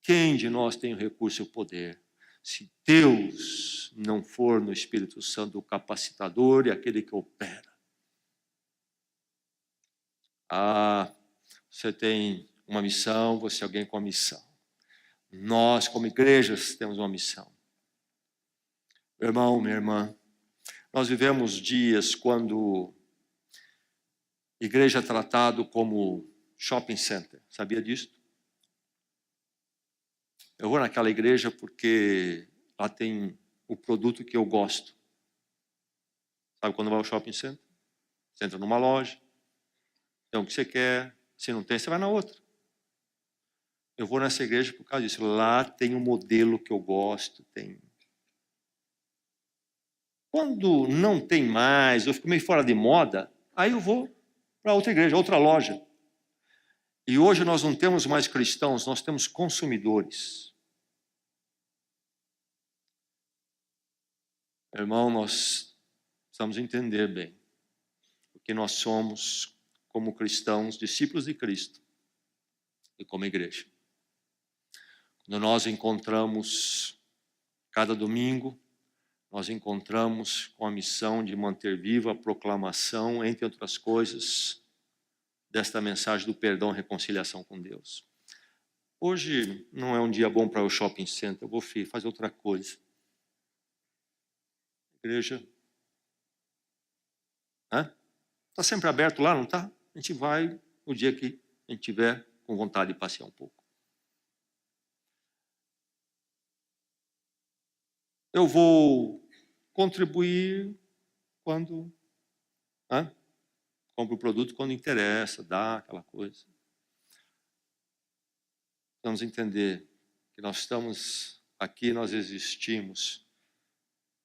Quem de nós tem o recurso e o poder? Se Deus não for no Espírito Santo o capacitador e aquele que opera. Você tem uma missão, você é alguém com uma missão. Nós, como igrejas, temos uma missão. Meu irmão, minha irmã, nós vivemos dias quando igreja é tratado como shopping center. Sabia disso? Eu vou naquela igreja porque lá tem o produto que eu gosto. Sabe quando vai ao shopping center? Você entra numa loja, tem o que você quer. Se não tem, você vai na outra. Eu vou nessa igreja por causa disso. Lá tem um modelo que eu gosto, tem. Quando não tem mais, eu fico meio fora de moda, aí eu vou para outra igreja, outra loja. E hoje nós não temos mais cristãos, nós temos consumidores. Meu irmão, nós precisamos entender bem o que nós somos como cristãos, discípulos de Cristo e como igreja. Quando nós encontramos cada domingo, nós encontramos com a missão de manter viva a proclamação, entre outras coisas, desta mensagem do perdão e reconciliação com Deus. Hoje não é um dia bom para o shopping center, eu vou fazer outra coisa. Igreja, está sempre aberto lá, não está? A gente vai o dia que a gente tiver com vontade de passear um pouco. Eu vou contribuir quando compro o produto quando interessa, dá aquela coisa. Vamos entender que nós estamos aqui, nós existimos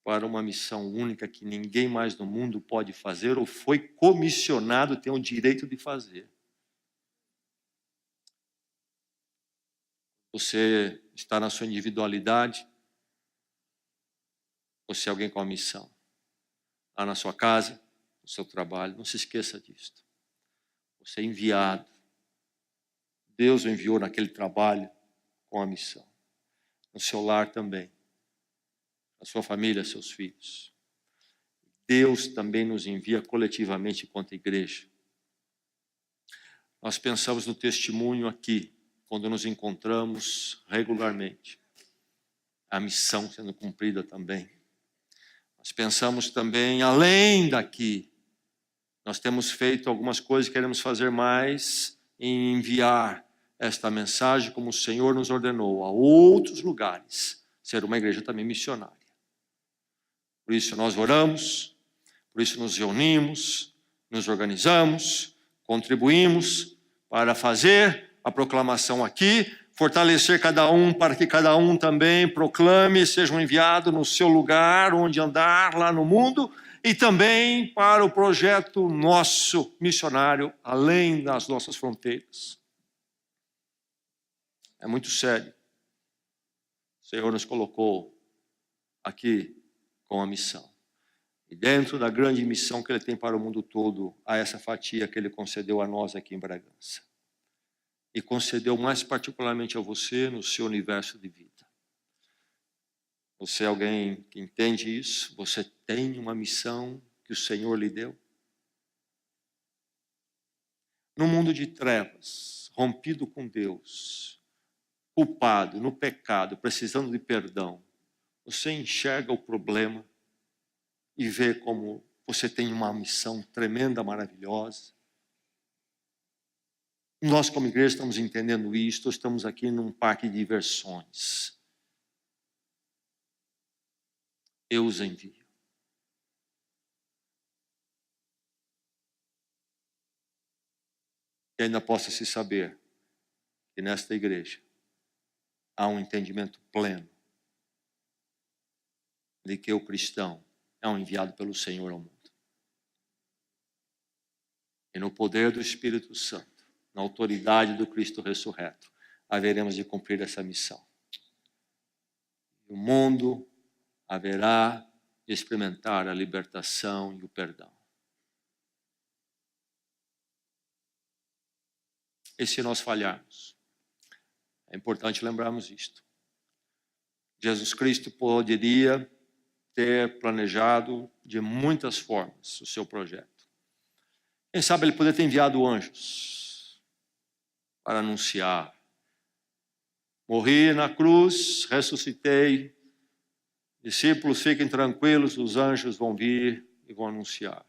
para uma missão única que ninguém mais no mundo pode fazer ou foi comissionado, tem o direito de fazer. Você está na sua individualidade, você é alguém com a missão. Lá na sua casa, no seu trabalho, não se esqueça disso. Você é enviado. Deus o enviou naquele trabalho com a missão. No seu lar também. Na sua família, seus filhos. Deus também nos envia coletivamente enquanto igreja. Nós pensamos no testemunho aqui, quando nos encontramos regularmente. A missão sendo cumprida também. Nós pensamos também, além daqui, nós temos feito algumas coisas, queremos fazer mais em enviar esta mensagem como o Senhor nos ordenou a outros lugares, ser uma igreja também missionária. Por isso nós oramos, por isso nos reunimos, nos organizamos, contribuímos para fazer a proclamação aqui, fortalecer cada um para que cada um também proclame, seja um enviado no seu lugar, onde andar lá no mundo, e também para o projeto nosso missionário, além das nossas fronteiras. É muito sério. O Senhor nos colocou aqui com a missão. E dentro da grande missão que Ele tem para o mundo todo, há essa fatia que Ele concedeu a nós aqui em Bragança. E concedeu mais particularmente a você no seu universo de vida. Você é alguém que entende isso? Você tem uma missão que o Senhor lhe deu? No mundo de trevas, rompido com Deus, culpado, no pecado, precisando de perdão, você enxerga o problema e vê como você tem uma missão tremenda, maravilhosa. Nós, como igreja, estamos entendendo isso, estamos aqui num parque de diversões. Eu os envio. E ainda possa se saber que nesta igreja há um entendimento pleno de que o cristão é um enviado pelo Senhor ao mundo. E no poder do Espírito Santo, na autoridade do Cristo ressurreto, haveremos de cumprir essa missão. O mundo haverá de experimentar a libertação e o perdão. E se nós falharmos? É importante lembrarmos isto. Jesus Cristo poderia ter planejado de muitas formas o seu projeto. Quem sabe Ele poderia ter enviado anjos para anunciar. Morri na cruz, ressuscitei, Discípulos, fiquem tranquilos, os anjos vão vir e vão anunciar.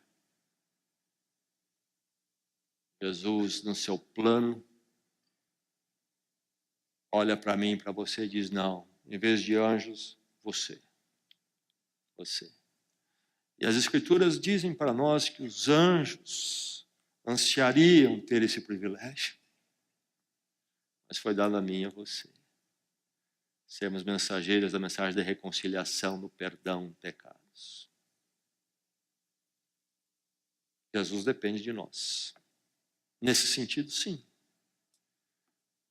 Jesus, no seu plano, olha para mim, para você e diz, não, em vez de anjos, você. E as Escrituras dizem para nós que os anjos ansiariam ter esse privilégio, mas foi dado a mim e a você. Sermos mensageiros da mensagem da reconciliação, do perdão de pecados. Jesus depende de nós. Nesse sentido, sim.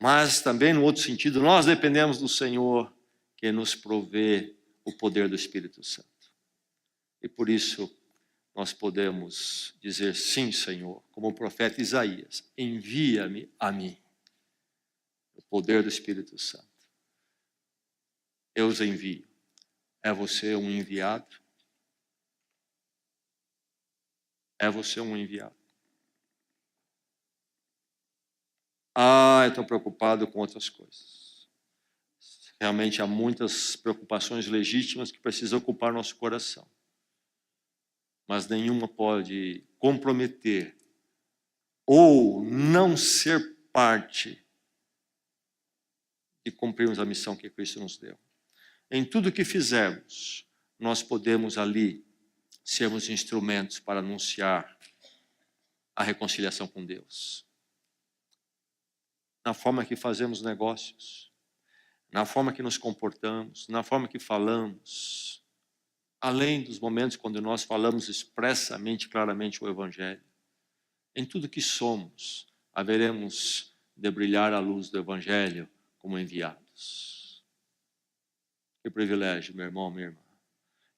Mas também, no outro sentido, nós dependemos do Senhor, que nos provê o poder do Espírito Santo. E por isso, nós podemos dizer, sim, Senhor, como o profeta Isaías, envia-me a mim, o poder do Espírito Santo. Eu os envio. É você um enviado? É você um enviado? Eu estou preocupado com outras coisas. Realmente há muitas preocupações legítimas que precisam ocupar nosso coração. Mas nenhuma pode comprometer ou não ser parte de cumprirmos a missão que Cristo nos deu. Em tudo que fizermos, nós podemos ali sermos instrumentos para anunciar a reconciliação com Deus. Na forma que fazemos negócios, na forma que nos comportamos, na forma que falamos, além dos momentos quando nós falamos expressamente, claramente o Evangelho. Em tudo que somos, haveremos de brilhar a luz do Evangelho como enviados. Que privilégio, meu irmão, minha irmã.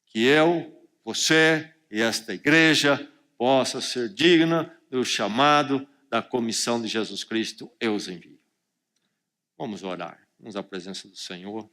Que eu, você e esta igreja possa ser digna do chamado da comissão de Jesus Cristo, eu os envio. Vamos orar. Vamos à presença do Senhor.